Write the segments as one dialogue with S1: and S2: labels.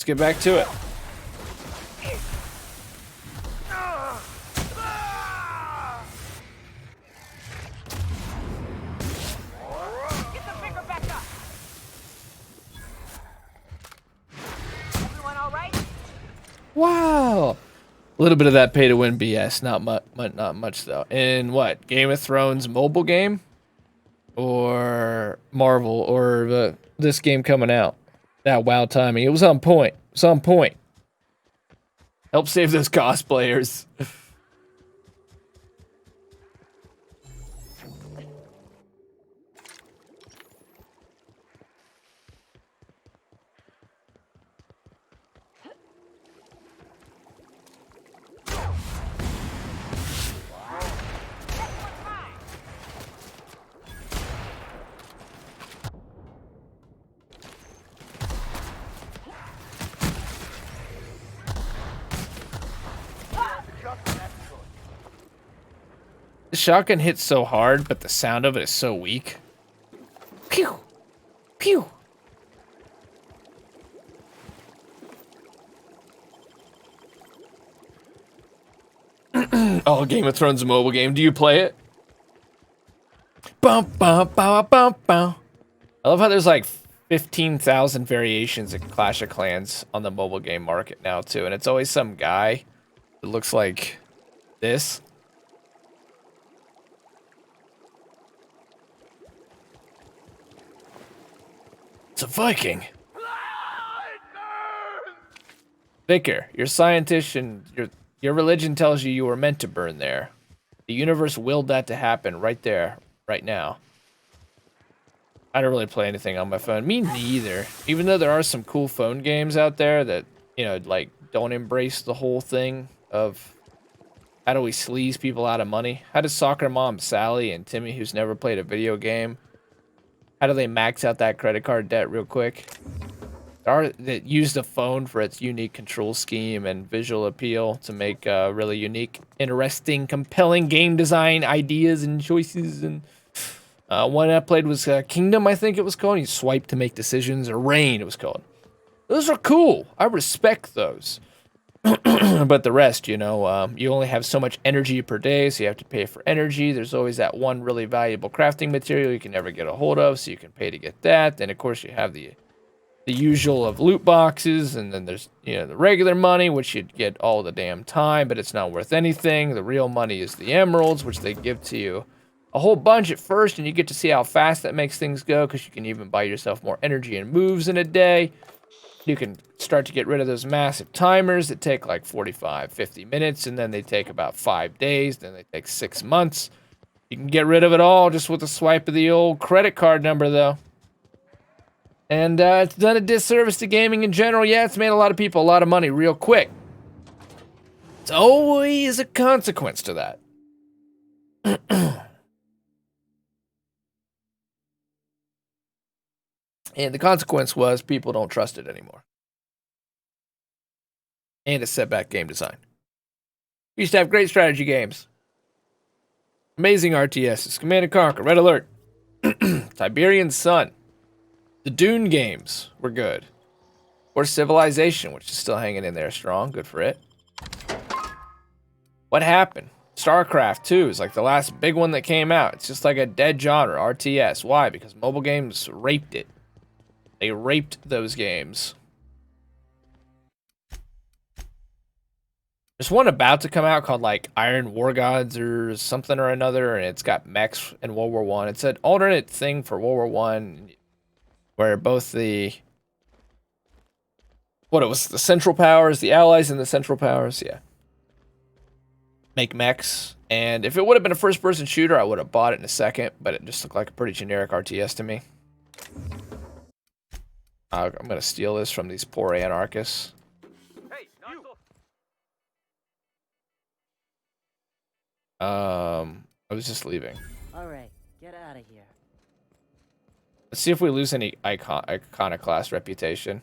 S1: get back to it.
S2: Get the finger back up. Everyone all right?
S1: Wow. A little bit of that pay to win BS, not much though. In what? Game of Thrones mobile game? Or Marvel or this game coming out? That WoW timing. It was on point. It was on point. Help save those cosplayers. The shotgun hits so hard, but the sound of it is so weak. Pew! Pew! Oh, Game of Thrones mobile game. Do you play it? Bum, bum, bum, bum, bum. I love how there's like 15,000 variations of Clash of Clans on the mobile game market now, too. And it's always some guy that looks like this. It's a Viking. Vicar, you're a scientist and your religion tells you were meant to burn there. The universe willed that to happen right there, right now. I don't really play anything on my phone. Me neither. Even though there are some cool phone games out there that, you know, like don't embrace the whole thing of how do we sleaze people out of money? How does soccer mom Sally and Timmy, who's never played a video game, how do they max out that credit card debt real quick? That use the phone for its unique control scheme and visual appeal to make really unique, interesting, compelling game design ideas and choices. And one I played was Kingdom, I think it was called. You swipe to make decisions, or Rain, it was called. Those are cool. I respect those. But the rest, you know, you only have so much energy per day, so you have to pay for energy. There's always that one really valuable crafting material you can never get a hold of, so you can pay to get that. Then, of course, you have the usual of loot boxes, and then there's, you know, the regular money, which you'd get all the damn time, but it's not worth anything. The real money is the emeralds, which they give to you a whole bunch at first, and you get to see how fast that makes things go, because you can even buy yourself more energy and moves in a day. You can start to get rid of those massive timers that take like 45, 50 minutes, and then they take about 5 days, then they take 6 months. You can get rid of it all just with a swipe of the old credit card number, though. And it's done a disservice to gaming in general. Yeah, it's made a lot of people a lot of money real quick. It's always a consequence to that. And the consequence was people don't trust it anymore. And it's set back game design. We used to have great strategy games. Amazing RTSs. Command & Conquer, Red Alert, Tiberian Sun. The Dune games were good. Or Civilization, which is still hanging in there strong. Good for it. What happened? StarCraft 2 is like the last big one that came out. It's just like a dead genre, RTS. Why? Because mobile games raped it. They raped those games. There's one about to come out called like Iron War Gods or something or another, and it's got mechs in World War One. It's an alternate thing for World War One, where both the the Central Powers, the Allies, and the Central Powers, yeah, make mechs. And if it would have been a first-person shooter, I would have bought it in a second, but it just looked like a pretty generic RTS to me. I'm gonna steal this from these poor anarchists.
S2: Hey,
S1: I was just leaving.
S3: All right, get out of here.
S1: Let's see if we lose any iconoclast reputation.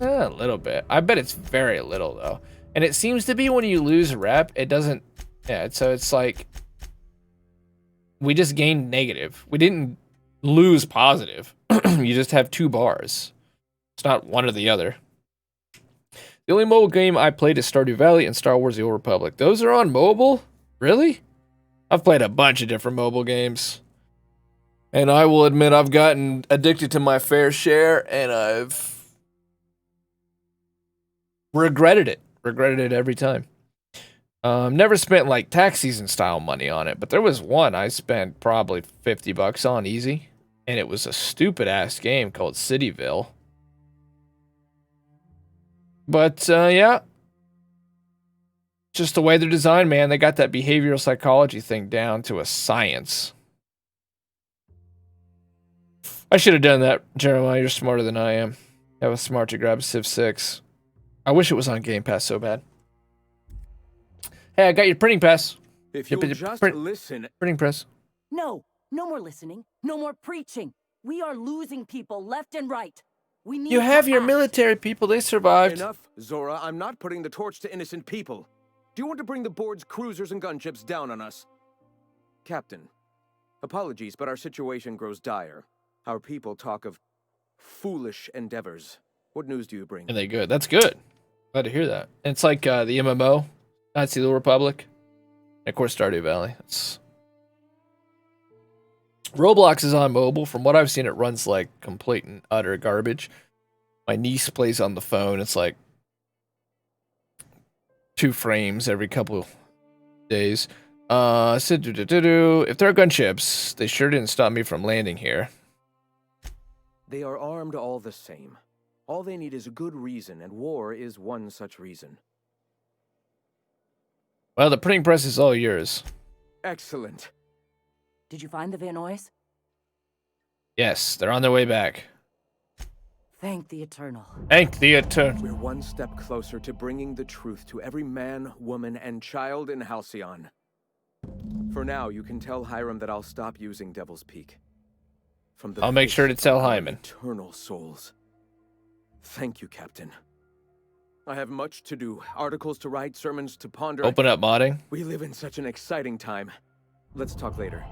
S1: A little bit. I bet it's very little though. And it seems to be when you lose rep, it doesn't. Yeah, so it's like we just gained negative. We didn't lose positive. You just have 2 bars. It's not one or the other. The only mobile game I played is Stardew Valley and Star Wars The Old Republic. Those are on mobile? Really? I've played a bunch of different mobile games. And I will admit I've gotten addicted to my fair share, and I've regretted it. Regretted it every time. Never spent like tax season style money on it, but there was one I spent probably $50 on easy, and it was a stupid ass game called Cityville. But yeah, just the way they're designed, man. They got that behavioral psychology thing down to a science. I should have done that, Jeremiah. You're smarter than I am. I was smart to grab Civ 6. I wish it was on Game Pass so bad. Hey, I got your printing press.
S4: If you'll just listen.
S1: Printing press.
S3: No, no more listening. No more preaching. We are losing people left and right. We need
S1: You have
S3: to
S1: your
S3: act.
S1: military people. They survived.
S4: Enough, Zora. I'm not putting the torch to innocent people. Do you want to bring the board's cruisers and gunships down on us? Captain, apologies, but our situation grows dire. Our people talk of foolish endeavors. What news do you bring?
S1: Are they good? That's good. Glad to hear that. And it's like the MMO, Knights of the Old Republic, and of course Stardew Valley. Roblox is on mobile. From what I've seen, it runs like complete and utter garbage. My niece plays on the phone. It's like 2 frames every couple days. If there are gunships, they sure didn't stop me from landing here.
S4: They are armed all the same. All they need is a good reason, and war is one such reason.
S1: Well, the printing press is all yours.
S4: Excellent.
S3: Did you find the Vanoys?
S1: Yes, they're on their way back.
S3: Thank the Eternal.
S1: Thank the Eternal.
S4: We're one step closer to bringing the truth to every man, woman, and child in Halcyon. For now, you can tell Hiram that I'll stop using Devil's Peak. From the
S1: I'll make sure to
S4: pit
S1: tell
S4: of our
S1: Hyman.
S4: Eternal souls. Thank you, Captain. I have much to do. Articles to write, sermons to ponder.
S1: Open up modding.
S4: We live in such an exciting time. Let's talk later.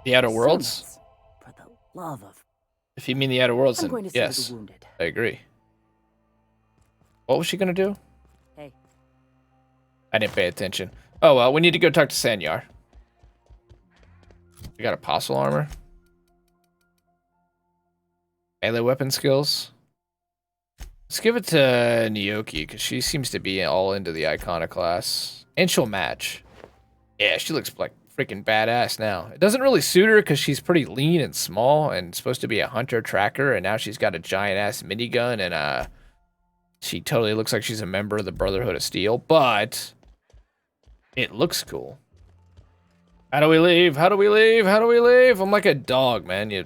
S1: The Outer Worlds?
S3: Sermons, for the love of...
S1: If you mean the Outer Worlds,
S3: I'm
S1: then
S3: going to save
S1: yes,
S3: the wounded.
S1: I agree. What was she gonna do?
S3: Hey,
S1: I didn't pay attention. Oh well, we need to go talk to Sanyar. We got apostle armor. Melee weapon skills. Let's give it to Nyoki, because she seems to be all into the iconoclast. And she'll match. Yeah, she looks like freaking badass now. It doesn't really suit her because she's pretty lean and small and supposed to be a hunter tracker, and now she's got a giant ass minigun, and she totally looks like she's a member of the Brotherhood of Steel, but it looks cool. How do we leave? How do we leave? How do we leave? I'm like a dog, man.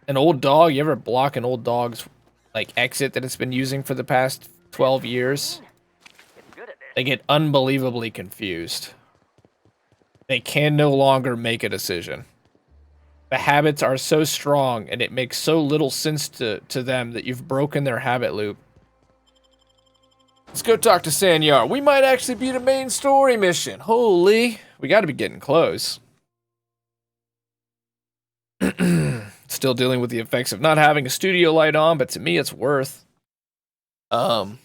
S1: An old dog, you ever block an old dog's like exit that it's been using for the past 12 years? They get unbelievably confused. They can no longer make a decision. The habits are so strong, and it makes so little sense to them that you've broken their habit loop. Let's go talk to Sanyar. We might actually be the main story mission. Holy, we got to be getting close. Still dealing with the effects of not having a studio light on, but to me it's worth. And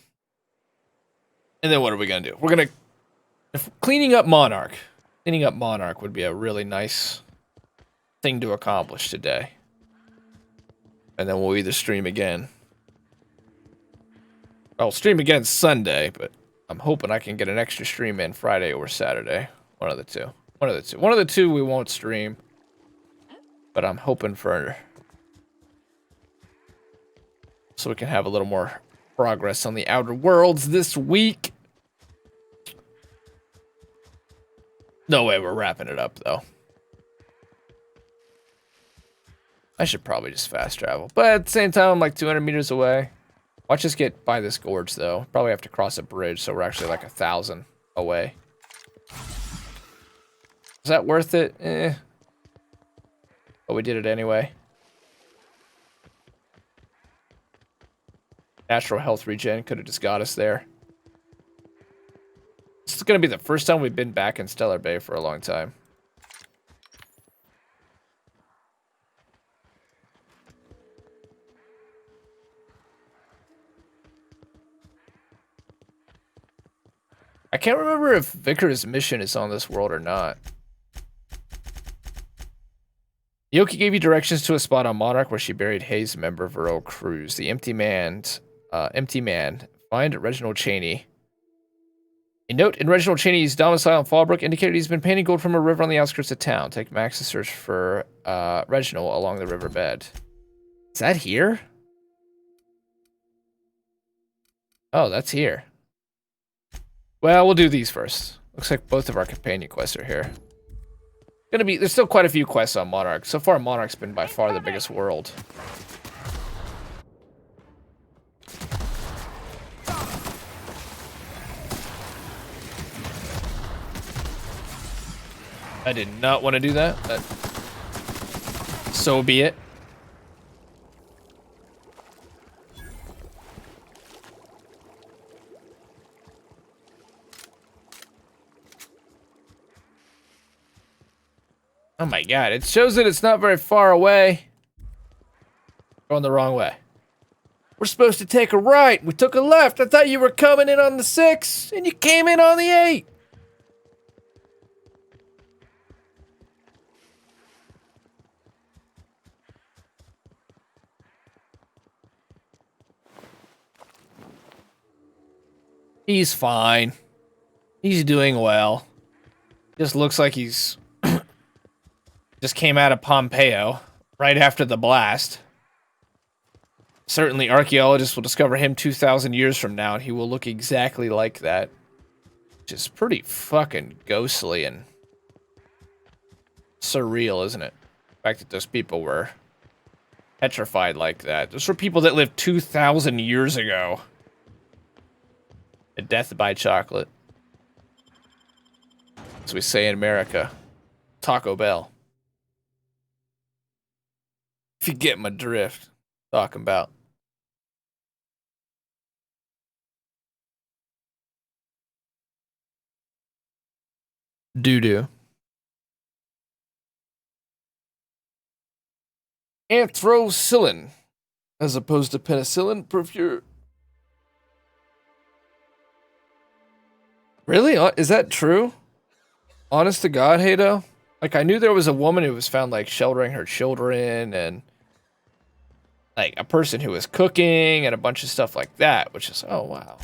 S1: then what are we gonna do? We're gonna cleaning up Monarch. Cleaning up Monarch would be a really nice thing to accomplish today. And then we'll either stream again. I'll stream again Sunday, but I'm hoping I can get an extra stream in Friday or Saturday. One of the two. One of the two. One of the two we won't stream. But I'm hoping for... so we can have a little more progress on the Outer Worlds this week. No way we're wrapping it up, though. I should probably just fast travel. But at the same time, I'm like 200 meters away. Watch us get by this gorge, though. Probably have to cross a bridge, so we're actually like 1,000 away. Is that worth it? Eh. But we did it anyway. Natural health regen could have just got us there. This is going to be the first time we've been back in Stellar Bay for a long time. I can't remember if Vickers' mission is on this world or not. Yoki gave you directions to a spot on Monarch where she buried Hayes, member of her old crews. The Empty Man. Find Reginald Cheney. A note in Reginald Cheney's domicile in Fallbrook indicated he's been painting gold from a river on the outskirts of town. Take Max to search for Reginald along the riverbed. Is that here? Oh, that's here. Well, we'll do these first. Looks like both of our companion quests are here. There's still quite a few quests on Monarch. So far, Monarch's been by far the biggest world. I did not want to do that, but so be it. Oh my god, it shows that it's not very far away. Going the wrong way. We're supposed to take a right. We took a left. I thought you were coming in on the 6, and you came in on the 8. He's fine. He's doing well. Just looks like he's just came out of Pompeo right after the blast. Certainly archaeologists will discover him 2,000 years from now and he will look exactly like that. Which is pretty fucking ghostly and surreal, isn't it? The fact that those people were petrified like that. Those were people that lived 2,000 years ago. A death by chocolate. As we say in America, Taco Bell. If you get my drift, talking about. Doo-doo. Anthrocillin, as opposed to penicillin, proof you're... Really? Is that true? Honest to God, Hado? Like, I knew there was a woman who was found, like, sheltering her children, and, like, a person who was cooking, and a bunch of stuff like that, which is, oh, wow.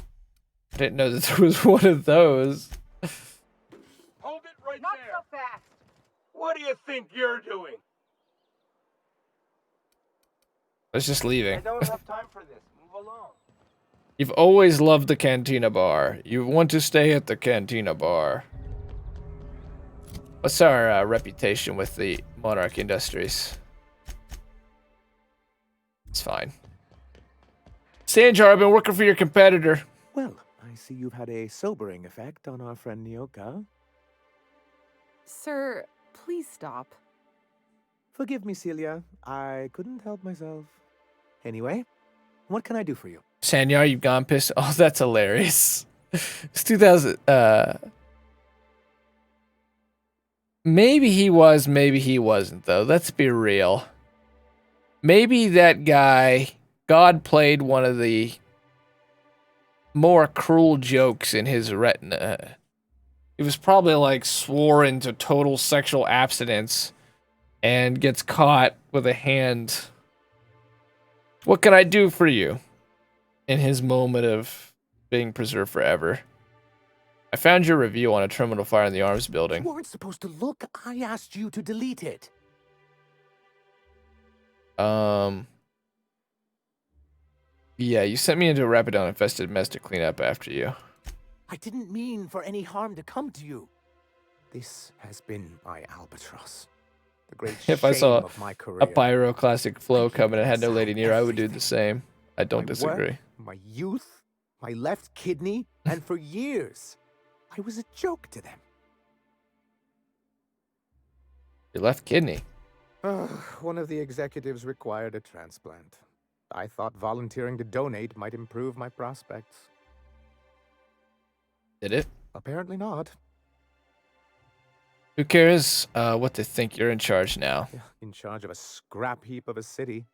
S1: I didn't know that there was one of those.
S5: Hold it right
S2: Not
S5: there.
S2: so fast.
S5: What do you think you're doing?
S1: I was just
S5: I
S1: leaving.
S5: don't have time for this. Move along.
S1: You've always loved the Cantina Bar. You want to stay at the Cantina Bar. What's our reputation with the Monarch Industries? It's fine. Sanjar, I've been working for your competitor.
S6: Well, I see you've had a sobering effect on our friend Nyoka.
S7: Sir, please stop.
S6: Forgive me, Celia. I couldn't help myself. Anyway, what can I do for you?
S1: Sanyar, you've gone pissed. Oh, that's hilarious. It's 2000. Maybe he was, maybe he wasn't, though. Let's be real. Maybe that guy, God played one of the more cruel jokes in his retina. He was probably like swore into total sexual abstinence and gets caught with a hand. What can I do for you? In his moment of being preserved forever. I found your review on a terminal fire in the arms building.
S6: You weren't supposed to look. I asked you to delete it.
S1: Yeah, you sent me into a Rapidon-infested mess to clean up after you.
S6: I didn't mean for any harm to come to you. This has been my albatross. The great
S1: If I saw
S6: shame of my career.
S1: a pyroclastic flow coming and had no lady near, I would do the same. I don't
S6: My
S1: disagree.
S6: work, my youth, my left kidney, and for years, I was a joke to them.
S1: Your left kidney.
S6: One of the executives required a transplant. I thought volunteering to donate might improve my prospects.
S1: Did it?
S6: Apparently not.
S1: Who cares what they think? You're in charge now.
S6: In charge of a scrap heap of a city.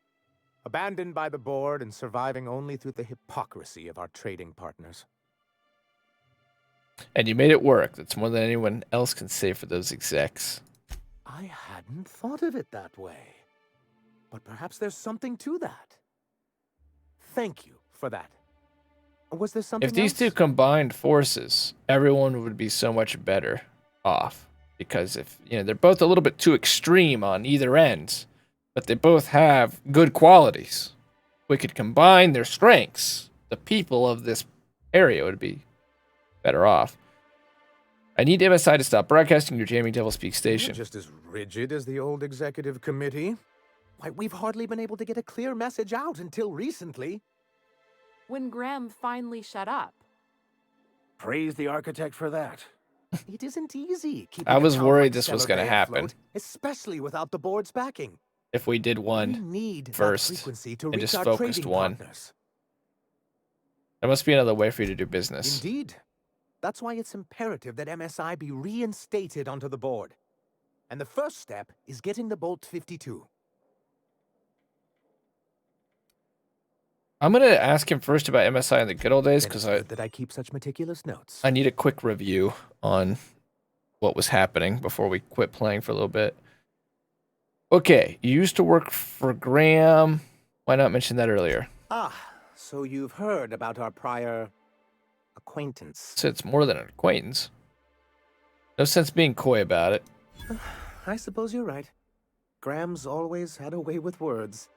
S6: Abandoned by the board and surviving only through the hypocrisy of our trading partners.
S1: And you made it work. That's more than anyone else can say for those execs.
S6: I hadn't thought of it that way. But perhaps there's something to that. Thank you for that. Was there something
S1: If these two combined forces, everyone would be so much better off. Because if they're both a little bit too extreme on either end, but they both have good qualities. We could combine their strengths. The people of this area would be better off. I need MSI to stop broadcasting your jamming Devil's Peak station.
S6: Just as rigid as the old executive committee. Why, we've hardly been able to get a clear message out until recently.
S7: When Graham finally shut up.
S5: Praise the architect for that.
S6: It isn't easy. keeping
S1: I
S6: a
S1: was
S6: town
S1: worried
S6: like
S1: this was
S6: Stellar
S1: gonna
S6: Bay
S1: happen.
S6: afloat, especially without the board's backing.
S1: If we did
S6: We
S1: one
S6: need that
S1: first
S6: frequency to
S1: and
S6: reach
S1: just
S6: our
S1: focused
S6: trading
S1: one.
S6: partners.
S1: There must be another way for you to do business.
S6: Indeed. That's why it's imperative that MSI be reinstated onto the board. And the first step is getting the Bolt 52.
S1: I'm gonna ask him first about MSI in the good old days
S6: And it's
S1: because
S6: good that I keep such meticulous notes.
S1: I need a quick review on what was happening before we quit playing for a little bit. Okay, you used to work for Graham. Why not mention that earlier?
S6: Ah, so you've heard about our prior acquaintance.
S1: So it's more than an acquaintance. No sense being coy about it.
S6: I suppose you're right. Graham's always had a way with words.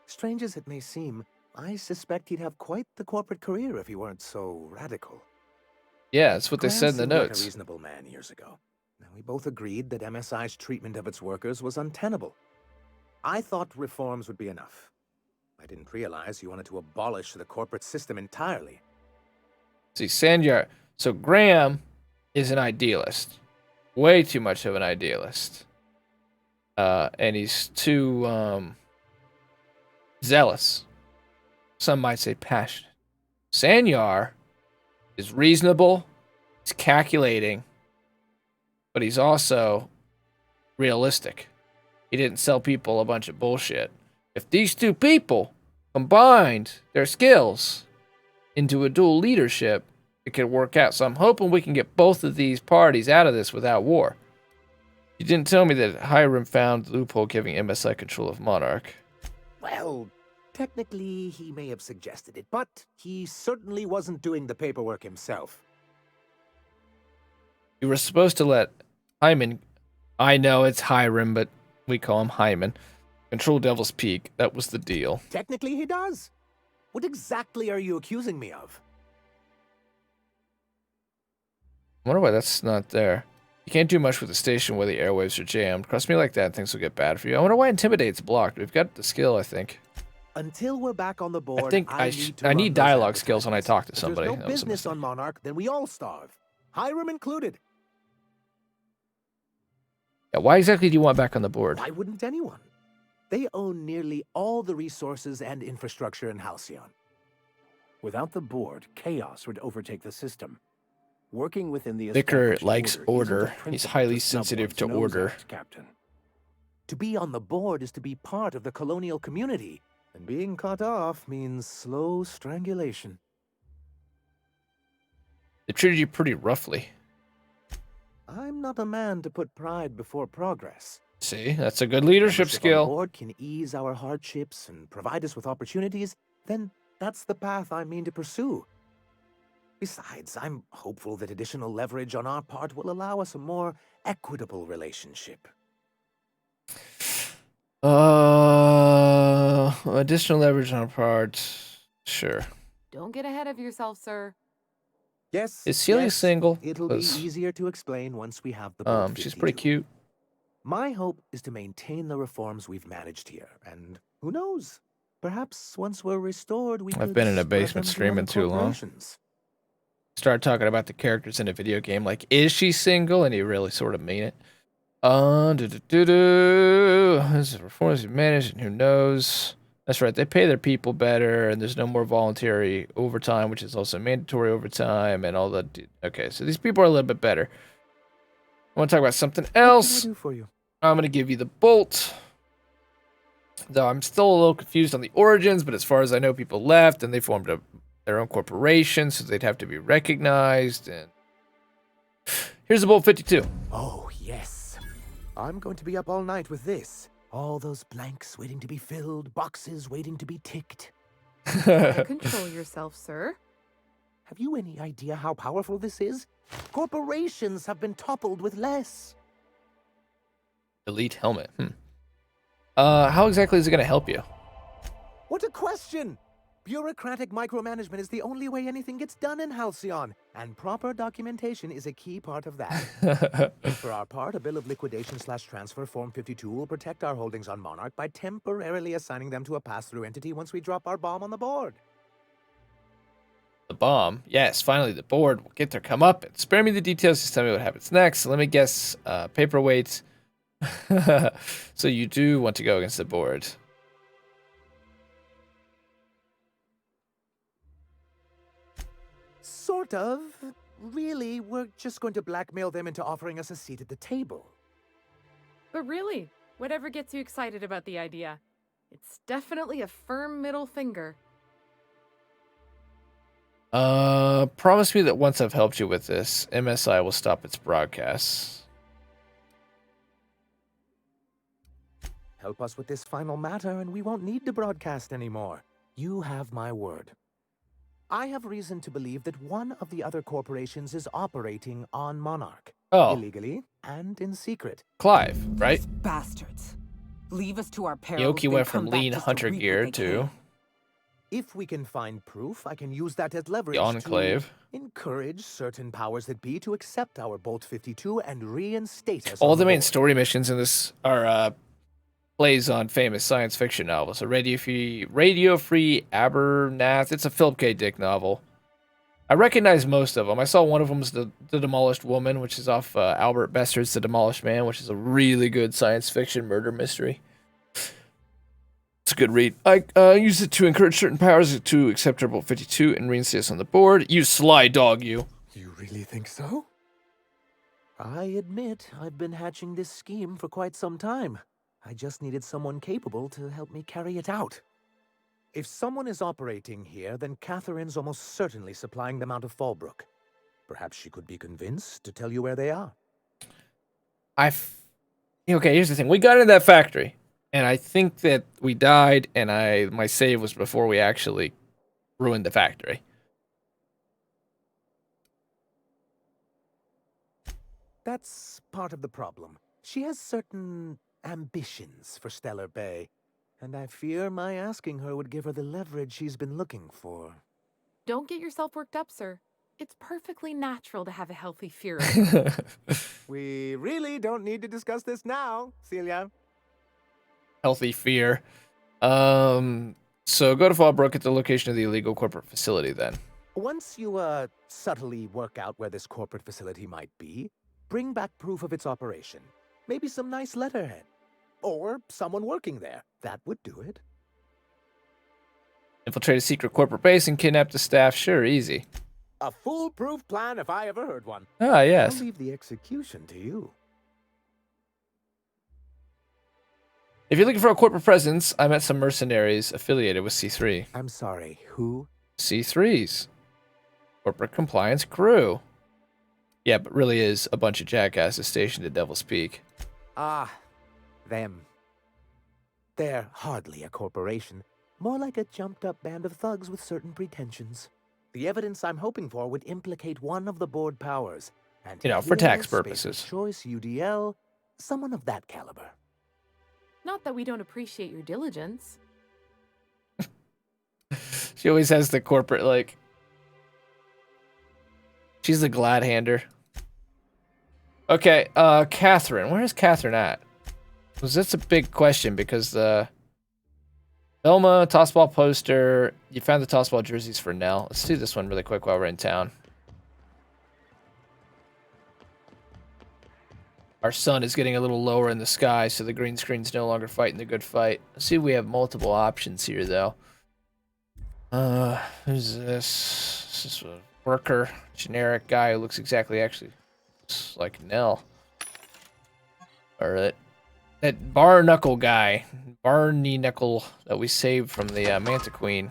S6: Strange as it may seem, I suspect he'd have quite the corporate career if he weren't so radical.
S1: Yeah, that's what they
S6: Graham
S1: said in the
S6: seemed like
S1: notes.
S6: a reasonable man years ago. Now, we both agreed that MSI's treatment of its workers was untenable. I thought reforms would be enough. I didn't realize you wanted to abolish the corporate system entirely.
S1: See, Sanyar. So Graham is an idealist. Way too much of an idealist. And he's too zealous. Some might say passionate. Sanyar is reasonable. He's calculating. But he's also realistic. He didn't sell people a bunch of bullshit. If these two people combined their skills into a dual leadership, it could work out. So I'm hoping we can get both of these parties out of this without war. You didn't tell me that Hiram found the loophole giving MSI control of Monarch.
S6: Well, technically, he may have suggested it, but he certainly wasn't doing the paperwork himself.
S1: You were supposed to let Hyman, I know it's Hiram, but we call him Hyman, control Devil's Peak. That was the deal.
S6: Technically, he does. What exactly are you accusing me of?
S1: I wonder why that's not there. You can't do much with the station where the airwaves are jammed. Cross me like that, things will get bad for you. I wonder why Intimidate's blocked. We've got the skill, I think.
S6: Until we're back on the board,
S1: I think I
S6: run
S1: need
S6: those
S1: dialogue skills when I
S6: advertisements.
S1: talk to
S6: If
S1: somebody.
S6: There's
S1: That
S6: no
S1: was a
S6: business
S1: mistake.
S6: on Monarch, then we all starve. Hiram included.
S1: Yeah, why exactly do you want back on the board?
S6: Why wouldn't anyone? They own nearly all the resources and infrastructure in Halcyon.
S5: Without the board, chaos would overtake the system. Working within the
S1: Vicar
S5: established
S1: likes
S5: isn't a
S1: order. He's
S5: principle
S1: highly
S5: to snub
S1: sensitive
S5: one's
S1: to
S5: nose
S1: order.
S5: at, Captain.
S6: To be on the board is to be part of the colonial community, and being cut off means slow strangulation.
S1: They treated you pretty roughly.
S6: I'm not a man to put pride before progress.
S1: See, that's a good leadership
S6: Membership on
S1: skill.
S6: board can ease our hardships and provide us with opportunities, then that's the path I mean to pursue. Besides, I'm hopeful that additional leverage on our part will allow us a more equitable relationship.
S1: Additional leverage on our part. Sure.
S7: Don't get ahead of yourself, sir.
S6: Yes.
S1: Is Celia
S6: yes,
S1: single?
S6: It'll be
S1: 'Cause,
S6: easier to explain once we have the board
S1: she's pretty
S6: 52.
S1: cute.
S6: My hope is to maintain the reforms we've managed here, and who knows? Perhaps once we're restored, we
S1: I've
S6: could
S1: been in a
S6: spread
S1: basement
S6: them to
S1: streaming
S6: other
S1: too long.
S6: corporations.
S1: Start talking about the characters in a video game, like, is she single? And you really sort of mean it. This is reforms you managed, and who knows? That's right, they pay their people better, and there's no more voluntary overtime, which is also mandatory overtime, and all that. Okay, so these people are a little bit better. I want to talk about something
S6: What can
S1: else.
S6: I do for you?
S1: I'm going to give you the bolt. Though I'm still a little confused on the origins, but as far as I know, people left, and they formed their own corporation, so they'd have to be recognized, and Here's the Bolt 52.
S6: Oh, yes. I'm going to be up all night with this. All those blanks waiting to be filled, boxes waiting to be ticked.
S7: Control yourself, sir.
S6: Have you any idea how powerful this is? Corporations have been toppled with less.
S1: Elite helmet. How exactly is it going to help you?
S6: What a question! Bureaucratic micromanagement is the only way anything gets done in Halcyon, and proper documentation is a key part of that. For our part, a bill of liquidation/transfer Form 52 will protect our holdings on Monarch by temporarily assigning them to a pass-through entity once we drop our bomb on the board.
S1: The bomb. Yes, finally the board will get their comeuppance. Spare me the details. Just tell me what happens next. So let me guess. Paperweight. So you do want to go against the board.
S6: Sort of. Really, we're just going to blackmail them into offering us a seat at the table.
S7: But really, whatever gets you excited about the idea, it's definitely a firm middle finger.
S1: Promise me that once I've helped you with this, MSI will stop its broadcasts.
S6: Help us with this final matter, and we won't need to broadcast anymore. You have my word. I have reason to believe that one of the other corporations is operating on Monarch.
S1: Oh.
S6: Illegally and in secret.
S1: Clive, right?
S3: These bastards. Leave us to our perils.
S1: Yoki
S3: then
S1: went
S3: come
S1: from
S3: back
S1: lean
S3: just to
S1: hunter
S3: reap what
S1: gear
S3: they
S1: to
S3: can.
S6: If we can find proof, I can use that as leverage
S1: the Enclave.
S6: to encourage certain powers that be to accept our Bolt 52 and reinstate us
S1: All
S6: on
S1: the main
S6: board.
S1: story missions in this are plays on famous science fiction novels. A Radio Free Abernath. It's a Philip K. Dick novel. I recognize most of them. I saw one of them is the Demolished Woman, which is off Albert Besser's The Demolished Man, which is a really good science fiction murder mystery. It's a good read. I use it to encourage certain powers to accept our Bolt 52 and reinstate us on the board. You sly dog, you.
S6: You really think so? I admit I've been hatching this scheme for quite some time. I just needed someone capable to help me carry it out. If someone is operating here, then Catherine's almost certainly supplying them out of Fallbrook. Perhaps she could be convinced to tell you where they are.
S1: Okay, here's the thing. We got into that factory, and I think that we died, and my save was before we actually ruined the factory.
S6: That's part of the problem. She has certain ambitions for Stellar Bay, and I fear my asking her would give her the leverage she's been looking for.
S7: Don't get yourself worked up, sir. It's perfectly natural to have a healthy fear of her.
S6: We really don't need to discuss this now, Celia.
S1: Healthy fear. So go to Fallbrook at the location of the illegal corporate facility then.
S6: Once you, subtly work out where this corporate facility might be, bring back proof of its operation. Maybe some nice letterhead. Or someone working there. That would do it.
S1: Infiltrate a secret corporate base and kidnap the staff. Sure, easy.
S6: A foolproof plan if I ever heard one.
S1: Ah, yes.
S6: I'll leave the execution to you.
S1: If you're looking for a corporate presence, I met some mercenaries affiliated with C3.
S6: I'm sorry, who?
S1: C3's. Corporate compliance crew. Yeah, but really is a bunch of jackasses stationed at Devil's Peak.
S6: Ah, them. They're hardly a corporation. More like a jumped-up band of thugs with certain pretensions. The evidence I'm hoping for would implicate one of the board powers. And
S1: You know, for
S6: here,
S1: tax
S6: Space
S1: purposes.
S6: Choice, UDL, someone of that caliber.
S7: Not that we don't appreciate your diligence.
S1: She always has the corporate, like... She's the glad hander. Okay, Catherine. Where is Catherine at? Because that's a big question, because the... Velma, tossball poster. You found the tossball jerseys for Nell. Let's do this one really quick while we're in town. Our sun is getting a little lower in the sky, so the green screen's no longer fighting the good fight. Let's see if we have multiple options here, though. Who's this? This is a worker, generic guy who looks exactly actually like Nell. Or that bar knuckle guy, Barney Knuckle that we saved from the Manta Queen.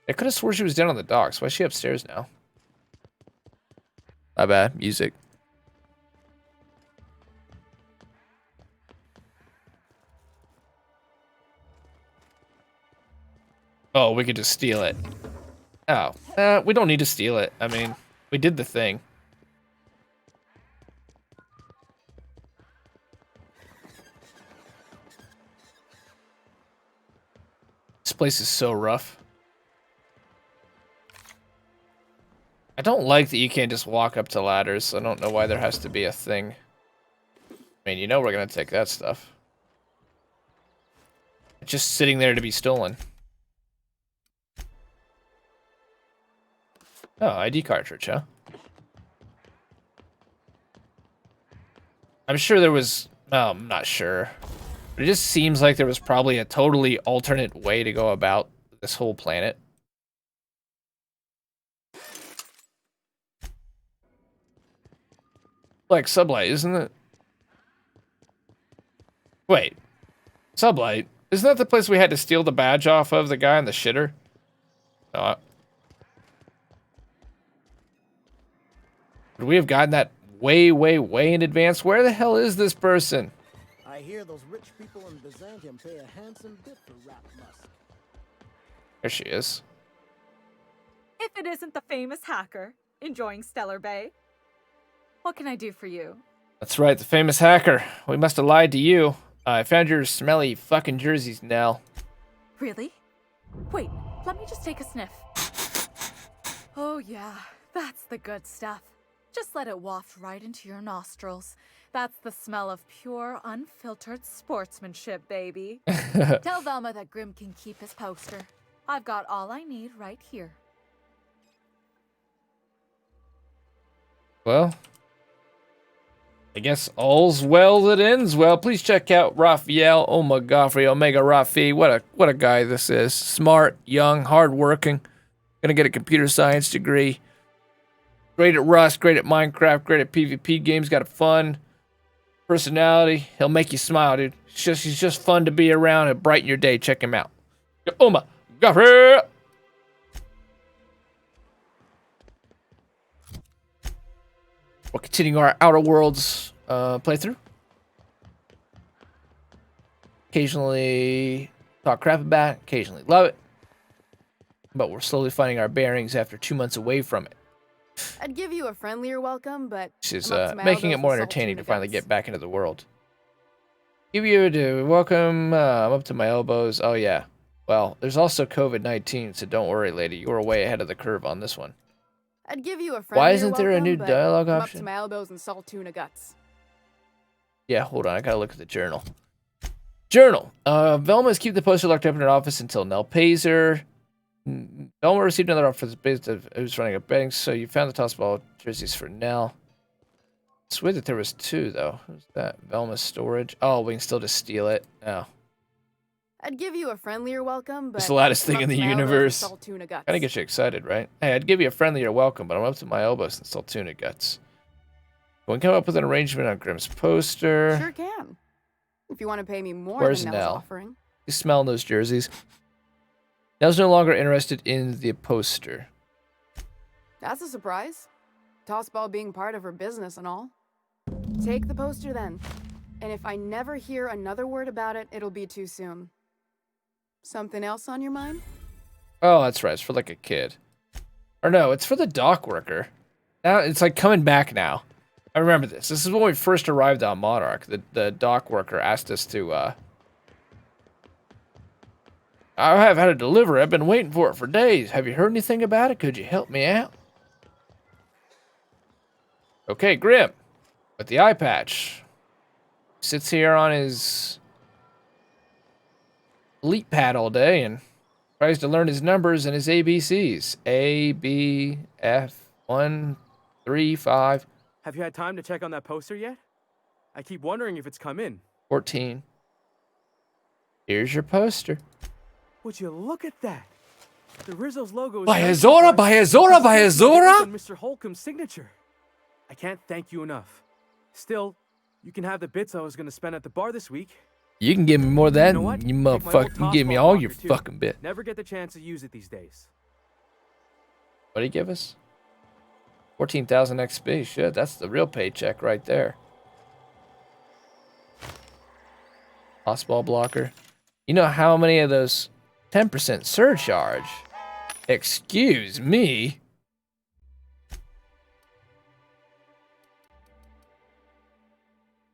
S1: I could have swore she was down on the docks. Why is she upstairs now? My bad. Music. Oh, we could just steal it. Oh, we don't need to steal it. I mean, we did the thing. This place is so rough. I don't like that you can't just walk up to ladders. I don't know why there has to be a thing. I mean, you know we're gonna take that stuff. It's just sitting there to be stolen. Oh, ID cartridge, huh? I'm sure there was... Oh, I'm not sure. But it just seems like there was probably a totally alternate way to go about this whole planet. Like Sublight, isn't it? Wait. Sublight? Isn't that the place we had to steal the badge off of the guy in the shitter? No, would we have gotten that way, way, way in advance? Where the hell is this person?
S8: I hear those rich people in Byzantium pay a handsome bit for rat musk.
S1: There she is.
S9: If it isn't the famous hacker, enjoying Stellar Bay. What can I do for you?
S1: That's right, the famous hacker. We must have lied to you. I found your smelly fucking jerseys, Nell.
S9: Really? Wait, let me just take a sniff. Oh yeah, that's the good stuff. Just let it waft right into your nostrils. That's the smell of pure, unfiltered sportsmanship, baby. Tell Velma that Grim can keep his poster. I've got all I need right here.
S1: Well, I guess all's well that ends well. Please check out Raphael Omagafri, Omega Rafi. What a guy this is. Smart, young, hardworking. Gonna get a computer science degree. Great at Rust, great at Minecraft, great at PvP games. Got a fun personality. He'll make you smile, dude. He's just fun to be around and brighten your day. Check him out. Omagafri. We're continuing our Outer Worlds playthrough. Occasionally talk crap about it, occasionally love it. But we're slowly finding our bearings after 2 months away from it.
S7: I'd give you a friendlier welcome, but
S1: She's
S7: I'm up to my
S1: making it
S7: elbows
S1: more
S7: in salt
S1: entertaining to
S7: tuna
S1: finally
S7: guts.
S1: get back into the world. Give you a welcome. I'm up to my elbows. Oh, yeah. Well, there's also COVID-19, so don't worry, lady. You were way ahead of the curve on this one.
S7: I'd give you a friendlier
S1: Why isn't there a
S7: welcome,
S1: new
S7: but
S1: dialogue
S7: I'm up
S1: option?
S7: to my elbows in salt tuna guts.
S1: Yeah, hold on. I gotta look at the journal. Journal. Velma's keep the poster locked up in her office until Nell pays her. Velma received another offer for the business who's running a betting, so you found the tossball jerseys for Nell. It's weird that there was two, though. Who's that? Velma's storage. Oh, we can still just steal it. Oh.
S7: I'd give you a friendlier welcome, but
S1: It's the loudest
S7: I'm
S1: thing
S7: up
S1: in the
S7: to my elbows in
S1: universe.
S7: salt tuna guts.
S1: Kinda get you excited, right? Hey, I'd give you a friendlier welcome, but I'm up to my elbows in Saltuna guts. We can come up with an arrangement on Grimm's poster.
S7: Sure can. If you want to pay me more
S1: Where's
S7: than Nell's
S1: Nell?
S7: offering.
S1: You smell those jerseys. Nell's no longer interested in the poster.
S7: That's a surprise. Tossball being part of her business and all. Take the poster then. And if I never hear another word about it, it'll be too soon. Something else on your mind?
S1: Oh, that's right. It's for like a kid. Or no, it's for the dock worker. Now it's like coming back now. I remember this. This is when we first arrived on Monarch. The dock worker asked us to, I have had a delivery. I've been waiting for it for days. Have you heard anything about it? Could you help me out? Okay, Grim. With the eye patch. Sits here on his elite pad all day and tries to learn his numbers and his ABCs. A, B, F, 1, 3, 5,
S10: Have you had time to check on that poster yet? I keep wondering if it's come in.
S1: 14. Here's your poster.
S10: Would you look at that? The Rizzo's logo is
S1: By
S10: right
S1: Azora,
S10: above
S1: by
S10: it.
S1: Azora, by
S10: It's
S1: Azora!
S10: and Mr. Holcomb's signature. I can't thank you enough. Still, you can have the bits I was going to spend at the bar this week.
S1: You can give me more of that,
S10: You know what?
S1: you
S10: Take my old
S1: motherfucker. You can give me
S10: Tossball
S1: all
S10: locker,
S1: your
S10: too.
S1: fucking bit.
S10: Never get the chance to use it these days.
S1: What'd he give us? 14,000 XP. Shit, that's the real paycheck right there. Hospital blocker. You know how many of those 10% surcharge? Excuse me.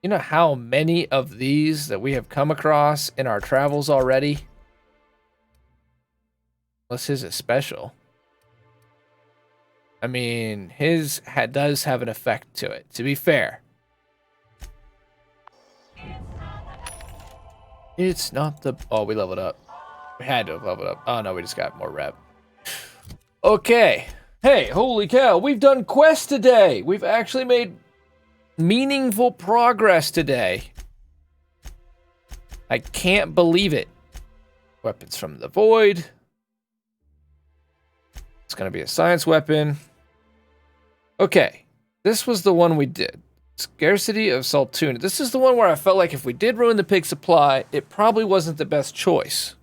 S1: You know how many of these that we have come across in our travels already? Unless his is special. I mean, his does have an effect to it, to be fair. It's not the... Oh, we leveled up. We had to have leveled up. Oh, no, we just got more rep. Okay. Hey, holy cow. We've done quests today. We've actually made meaningful progress today. I can't believe it. Weapons from the void. It's going to be a science weapon. Okay. This was the one we did. Scarcity of Saltuna. This is the one where I felt like if we did ruin the pig supply, it probably wasn't the best choice.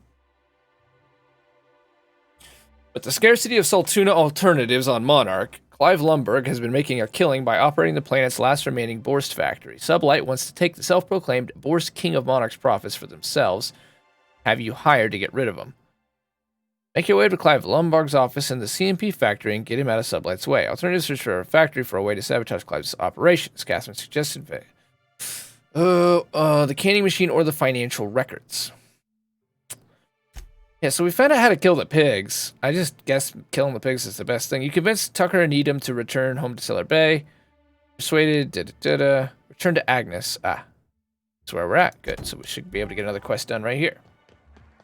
S1: But the Scarcity of Saltuna alternatives on Monarch, Clive Lumberg has been making a killing by operating the planet's last remaining Borst factory. Sublight wants to take the self-proclaimed Borst King of Monarch's profits for themselves. Have you hired to get rid of him? Make your way to Clive Lumberg's office in the CMP factory and get him out of Sublight's way. Alternatives search for a factory for a way to sabotage Clive's operations. Casman suggested the canning machine or the financial records. Yeah, so we found out how to kill the pigs. I just guess killing the pigs is the best thing. You convinced Tucker and Needham to return home to Cellar Bay. Persuaded, return to Agnes. Ah, that's where we're at. Good, so we should be able to get another quest done right here.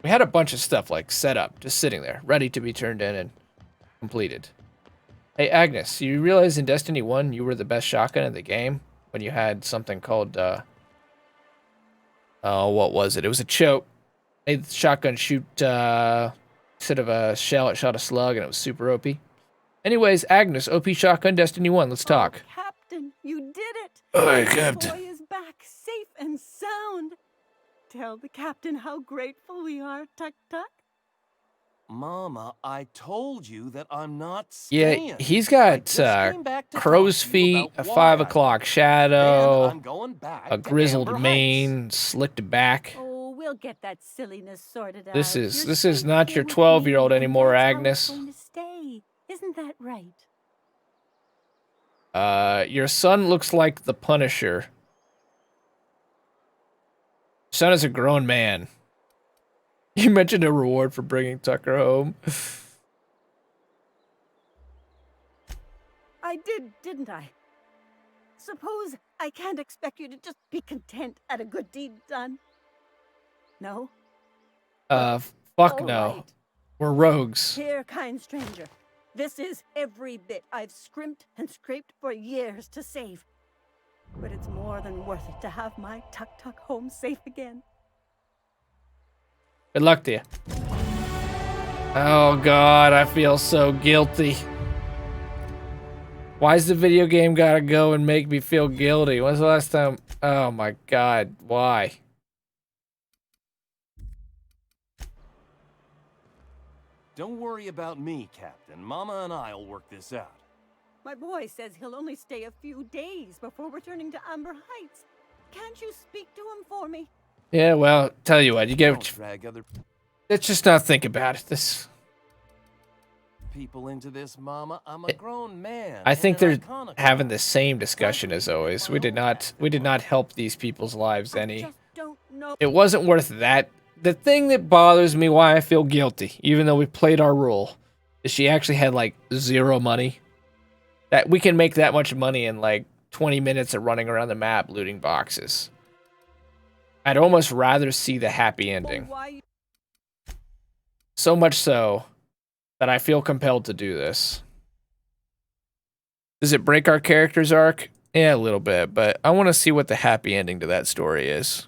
S1: We had a bunch of stuff like set up, just sitting there, ready to be turned in and completed. Hey Agnes, you realize in Destiny 1 you were the best shotgun in the game when you had something called oh, what was it? It was a choke. Made the shotgun shoot instead of a shell, it shot a slug and it was super OP. Anyways, Agnes, OP shotgun Destiny 1, let's talk.
S3: Oh, Captain, you did it.
S1: Hey, Captain.
S3: The boy is back, safe and sound. Tell the captain how grateful we are, Tuck Tuck.
S11: Mama, I told you that I'm not
S1: Yeah,
S11: staying.
S1: he's got crow's
S11: talk to you
S1: feet,
S11: about
S1: a
S11: why
S1: 5
S11: I-
S1: o'clock
S11: And
S1: shadow,
S11: I'm going back
S1: a
S11: to
S1: grizzled
S11: Amber
S1: mane, slicked back.
S3: Oh, we'll get that silliness sorted out.
S1: This is
S3: You're
S1: this is
S3: safe
S1: not
S3: here
S1: your
S3: with
S1: 12-year-old
S3: me, and
S1: anymore,
S3: that's how it's
S1: Agnes.
S3: going to stay. Isn't that right?
S1: Your son looks like the Punisher. Son is a grown man. You mentioned a reward for bringing Tucker home.
S3: I did, didn't I? Suppose I can't expect you to just be content at a good deed done. No?
S1: Fuck
S3: All
S1: no.
S3: right.
S1: We're rogues.
S3: Here, kind stranger. This is every bit I've scrimped and scraped for years to save. But it's more than worth it to have my Tuck Tuck home safe again.
S1: Good luck to you. Oh god, I feel so guilty. Why's the video game gotta go and make me feel guilty? When's the last time? Oh my god, why?
S11: Don't worry about me, Captain. Mama and I'll work this out.
S3: My boy says he'll only stay a few days before returning to Amber Heights. Can't you speak to him for me?
S1: Yeah, well, tell you what, you
S11: Don't
S1: get.
S11: drag other
S1: Let's just not think about it. This.
S11: people into this, Mama. I'm a grown man.
S1: I
S11: and
S1: think
S11: an
S1: they're
S11: iconoclast.
S1: having the same discussion as always. We did not help these people's lives any.
S3: Just don't know.
S1: It wasn't worth that. The thing that bothers me, why I feel guilty, even though we played our role, is she actually had like 0 money. That we can make that much money in like 20 minutes of running around the map looting boxes. I'd almost rather see the happy ending.
S3: Why
S1: So much so that I feel compelled to do this. Does it break our character's arc? Yeah, a little bit, but I want to see what the happy ending to that story is.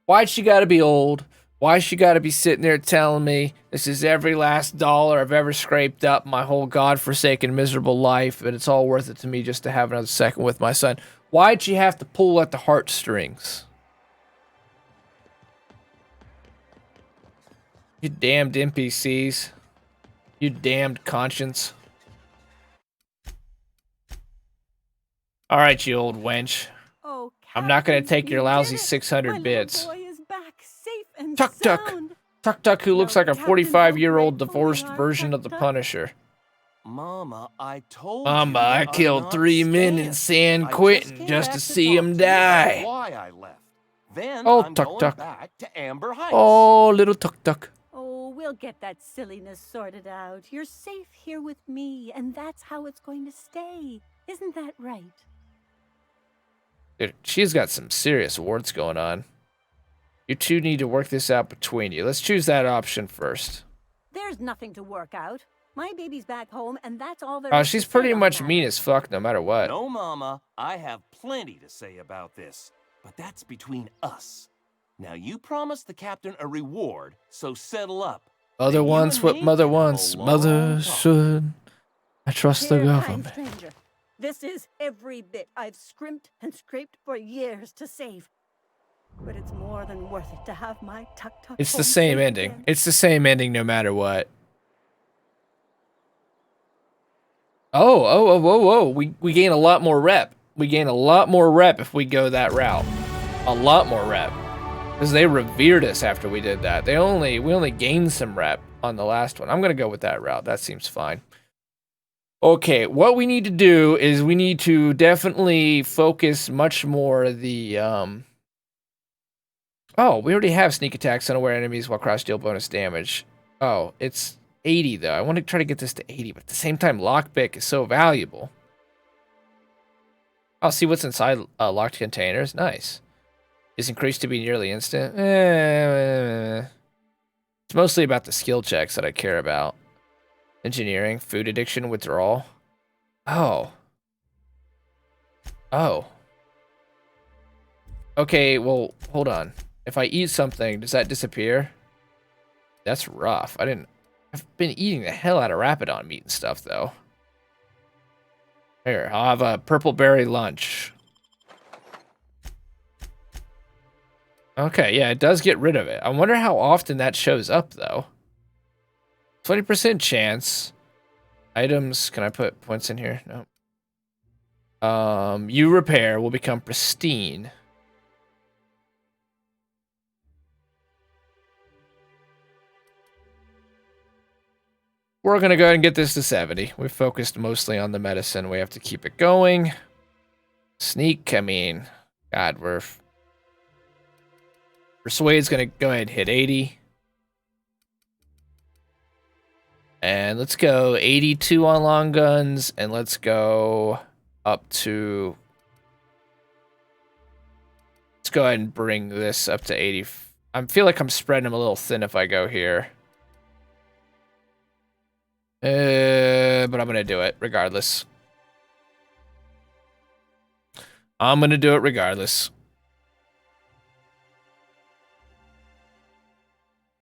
S1: Why'd she gotta be old? Why she gotta be sitting there telling me this is every last dollar I've ever scraped up my whole godforsaken miserable life, and it's all worth it to me just to have another second with my son? Why'd she have to pull at the heartstrings? You damned NPCs. You damned conscience. All right, you old wench.
S3: Oh,
S1: I'm not gonna
S3: Captain,
S1: take your
S3: you
S1: lousy
S3: did it.
S1: 600
S3: My
S1: bits.
S3: little boy is back, safe and
S1: Tuck Tuck.
S3: sound.
S1: Tuck Tuck, who looks
S3: No,
S1: like a
S3: Captain, how
S1: 45-year-old
S3: grateful we
S1: divorced
S3: are,
S1: version
S3: Tuck
S1: of the
S3: Tuck.
S1: Punisher.
S11: Mama, I told
S1: Mama,
S11: you
S1: I
S11: that I'm
S1: killed
S11: not
S1: 3 men in
S11: scared.
S1: San
S11: I
S1: Quentin
S11: came
S1: just
S11: back
S1: to see
S11: talk
S1: him
S11: to you. That's
S1: die.
S11: why I left. Then
S1: Oh,
S11: I'm
S1: Tuck
S11: going
S1: Tuck.
S11: back to Amber Heights.
S1: Oh, little Tuck Tuck.
S3: Oh, we'll get that silliness sorted out. You're safe here with me, and that's how it's going to stay. Isn't that right?
S1: Dude, she's got some serious warts going on. You two need to work this out between you. Let's choose that option first.
S3: There's nothing to work out. My baby's back home, and that's all there
S1: Oh,
S3: is to
S1: she's
S3: say
S1: pretty
S3: on
S1: much
S3: that.
S1: mean as fuck no matter what.
S11: No, Mama, I have plenty to say about this, but that's between us. Now, you promised the captain a reward, so settle up.
S1: Mother
S11: Then you
S1: wants
S11: and
S1: what
S11: me
S1: mother
S11: can have a
S1: wants.
S11: long
S1: Mother
S11: talk.
S1: should. I trust the
S3: Dear kind
S1: government.
S3: stranger, this is every bit I've scrimped and scraped for years to save. But it's more than worth it to have my Tuck Tuck
S1: It's the
S3: home
S1: same
S3: safe
S1: ending.
S3: again.
S1: It's the same ending no matter what. Oh. We gain a lot more rep. We gain a lot more rep if we go that route. A lot more rep. Because they revered us after we did that. We only gained some rep on the last one. I'm gonna go with that route. That seems fine. Okay, what we need to do is we need to definitely focus much more the Oh, we already have sneak attacks unaware enemies while cross deal bonus damage. Oh, it's 80 though. I want to try to get this to 80, but at the same time, lockpick is so valuable. I'll see what's inside locked containers. Nice. Is increased to be nearly instant. It's mostly about the skill checks that I care about. Engineering, food addiction, withdrawal. Oh. Okay, well, hold on. If I eat something, does that disappear? That's rough. I've been eating the hell out of Rapidon meat and stuff, though. Here, I'll have a purple berry lunch. Okay, yeah, it does get rid of it. I wonder how often that shows up, though. 20% chance. Items, can I put points in here? No. You repair will become pristine. We're gonna go ahead and get this to 70. We focused mostly on the medicine. We have to keep it going. Sneak, I mean, God, Persuade's gonna go ahead and hit 80. And let's go 82 on long guns, and let's go up to... Let's go ahead and bring this up to 80. I feel like I'm spreading them a little thin if I go here. But I'm gonna do it regardless. I'm gonna do it regardless.